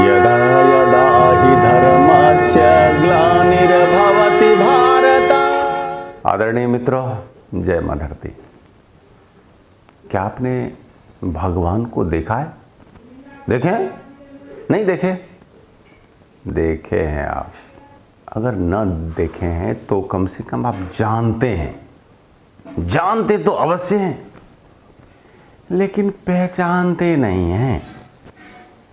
यदा यदा हि धर्मस्य ग्लानिर्भवति भारत। आदरणीय मित्रों, जय मां धरती। क्या आपने भगवान को देखा है? देखे? नहीं देखे? देखे हैं आप। अगर न देखे हैं तो कम से कम आप जानते हैं। जानते तो अवश्य हैं, लेकिन पहचानते नहीं हैं।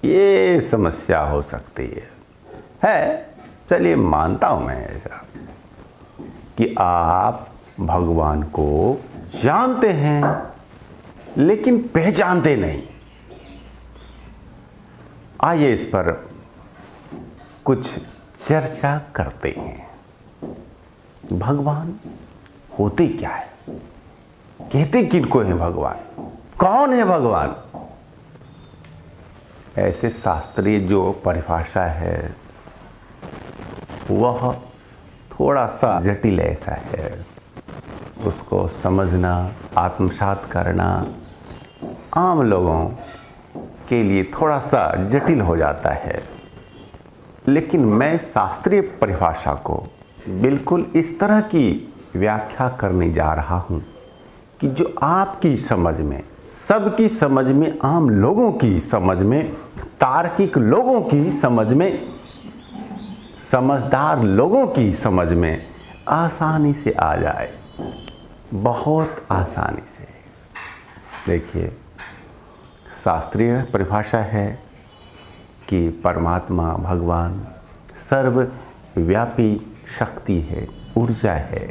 ये समस्या हो सकती है। चलिए मानता हूं मैं ऐसा कि आप भगवान को जानते हैं लेकिन पहचानते नहीं। आइए इस पर कुछ चर्चा करते हैं। भगवान होते क्या है? कहते किनको है भगवान? कौन है भगवान? ऐसे शास्त्रीय जो परिभाषा है वह थोड़ा सा जटिल ऐसा है। उसको समझना, आत्मसात करना आम लोगों के लिए थोड़ा सा जटिल हो जाता है। लेकिन मैं शास्त्रीय परिभाषा को बिल्कुल इस तरह की व्याख्या करने जा रहा हूँ कि जो आपकी समझ में, सबकी समझ में, आम लोगों की समझ में, तार्किक लोगों की समझ में, समझदार लोगों की समझ में आसानी से आ जाए। बहुत आसानी से। देखिए, शास्त्रीय परिभाषा है कि परमात्मा, भगवान सर्वव्यापी शक्ति है, ऊर्जा है,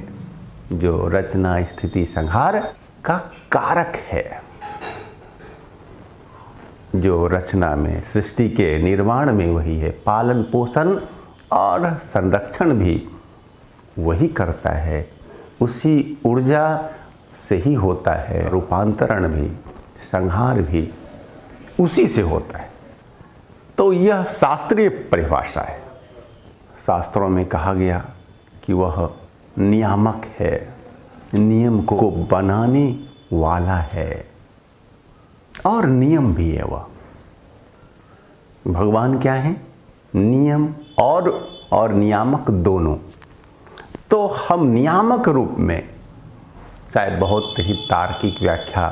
जो रचना, स्थिति, संहार का कारक है। जो रचना में, सृष्टि के निर्माण में वही है, पालन पोषण और संरक्षण भी वही करता है। उसी ऊर्जा से ही होता है। रूपांतरण भी, संहार भी उसी से होता है। तो यह शास्त्रीय परिभाषा है। शास्त्रों में कहा गया कि वह नियामक है, नियम को बनाने वाला है और नियम भी है वह। भगवान क्या है? नियम और नियामक दोनों। तो हम नियामक रूप में शायद बहुत ही तार्किक व्याख्या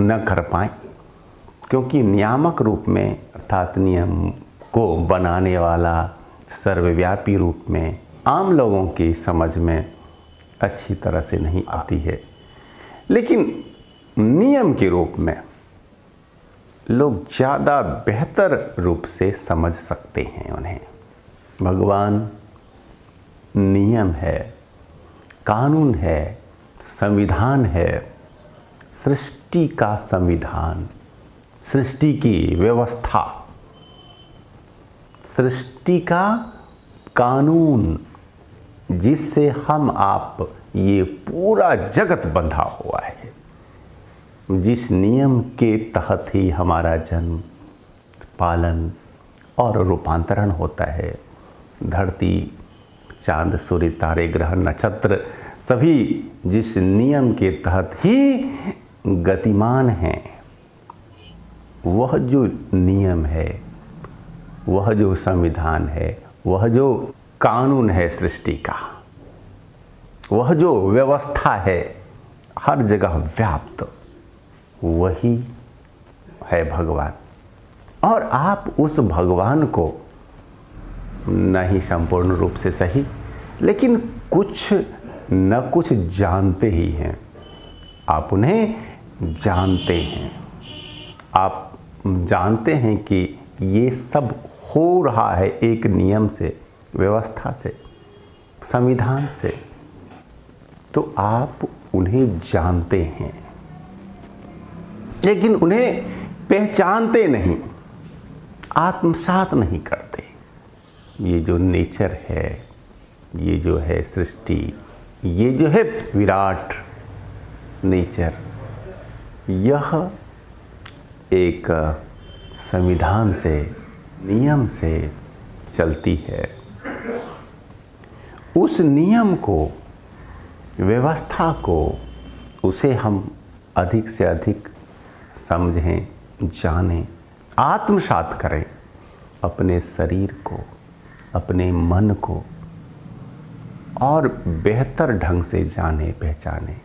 न कर पाए, क्योंकि नियामक रूप में अर्थात नियम को बनाने वाला सर्वव्यापी रूप में आम लोगों की समझ में अच्छी तरह से नहीं आती है। लेकिन नियम के रूप में लोग ज़्यादा बेहतर रूप से समझ सकते हैं उन्हें। भगवान नियम है, कानून है, संविधान है, सृष्टि का संविधान, सृष्टि की व्यवस्था, सृष्टि का कानून, जिससे हम आप ये पूरा जगत बंधा हुआ है। जिस नियम के तहत ही हमारा जन्म, पालन और रूपांतरण होता है। धरती, चांद, सूर्य, तारे, ग्रह, नक्षत्र सभी जिस नियम के तहत ही गतिमान हैं, वह जो नियम है, वह जो संविधान है, वह जो कानून है सृष्टि का, वह जो व्यवस्था है हर जगह व्याप्त, वही है भगवान। और आप उस भगवान को नहीं संपूर्ण रूप से सही, लेकिन कुछ न कुछ जानते ही हैं। आप उन्हें जानते हैं। आप जानते हैं कि ये सब हो रहा है एक नियम से, व्यवस्था से, संविधान से। तो आप उन्हें जानते हैं, लेकिन उन्हें पहचानते नहीं, आत्मसात नहीं करते। ये जो नेचर है, ये जो है सृष्टि, ये जो है विराट नेचर, यह एक संविधान से, नियम से चलती है। उस नियम को, व्यवस्था को, उसे हम अधिक से अधिक समझें, जानें, आत्मसात करें, अपने शरीर को, अपने मन को और बेहतर ढंग से जाने पहचाने,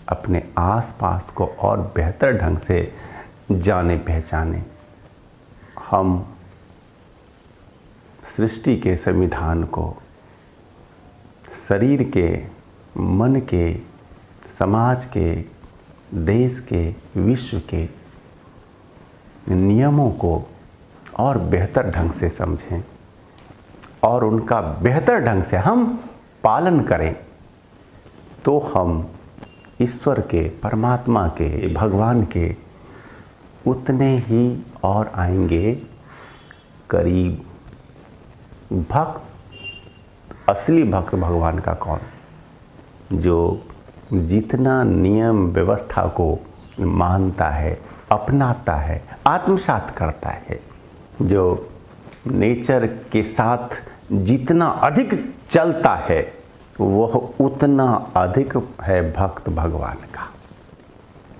अपने आसपास को और बेहतर ढंग से जाने पहचाने, हम सृष्टि के संविधान को, शरीर के, मन के, समाज के, देश के, विश्व के नियमों को और बेहतर ढंग से समझें और उनका बेहतर ढंग से हम पालन करें, तो हम ईश्वर के, परमात्मा के, भगवान के उतने ही और आएंगे करीब। भक्त, असली भक्त भगवान का कौन? जो जितना नियम व्यवस्था को मानता है, अपनाता है, आत्मसात करता है, जो नेचर के साथ जितना अधिक चलता है वह उतना अधिक है भक्त भगवान का।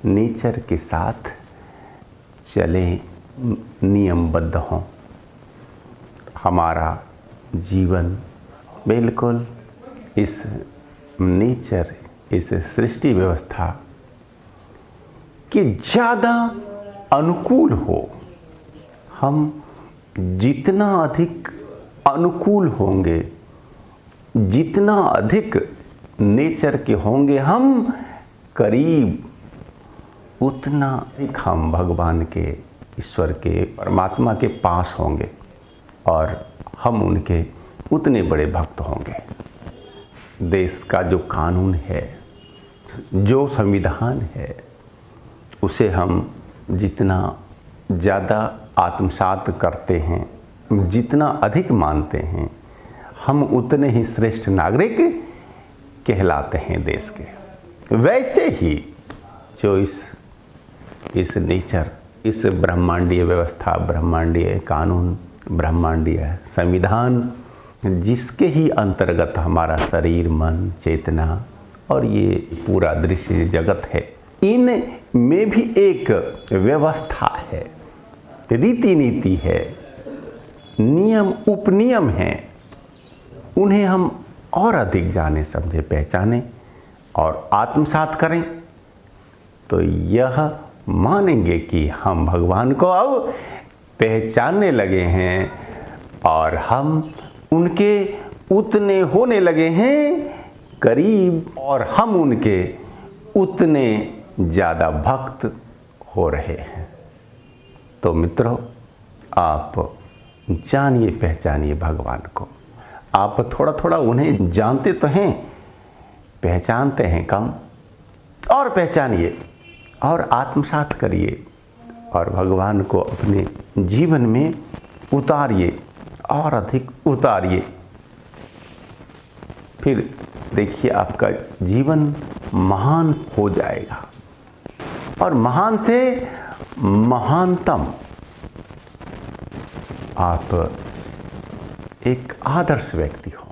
नेचर के साथ चले, नियमबद्ध हों, हमारा जीवन बिल्कुल इस नेचर, इस सृष्टि व्यवस्था के ज़्यादा अनुकूल हो। हम जितना अधिक अनुकूल होंगे, जितना अधिक नेचर के होंगे हम करीब, उतना अधिक हम भगवान के, ईश्वर के, परमात्मा के पास होंगे और हम उनके उतने बड़े भक्त होंगे। देश का जो कानून है, जो संविधान है, उसे हम जितना ज़्यादा आत्मसात करते हैं, जितना अधिक मानते हैं, हम उतने ही श्रेष्ठ नागरिक कहलाते हैं देश के। वैसे ही जो इस नेचर, इस ब्रह्मांडीय व्यवस्था, ब्रह्मांडीय कानून, ब्रह्मांडीय संविधान, जिसके ही अंतर्गत हमारा शरीर, मन, चेतना और ये पूरा दृश्य जगत है, इन में भी एक व्यवस्था है, रीति नीति है, नियम उपनियम हैं। उन्हें हम और अधिक जाने, समझे, पहचाने और आत्मसात करें, तो यह मानेंगे कि हम भगवान को अब पहचानने लगे हैं और हम उनके उतने होने लगे हैं करीब, और हम उनके उतने ज़्यादा भक्त हो रहे हैं। तो मित्रों, आप जानिए, पहचानिए भगवान को। आप थोड़ा थोड़ा उन्हें जानते तो हैं, पहचानते हैं कम, और पहचानिए और आत्मसात करिए और भगवान को अपने जीवन में उतारिए और अधिक उतारिए। फिर देखिए आपका जीवन महान हो जाएगा और महान से महानतम आप एक आदर्श व्यक्ति हो।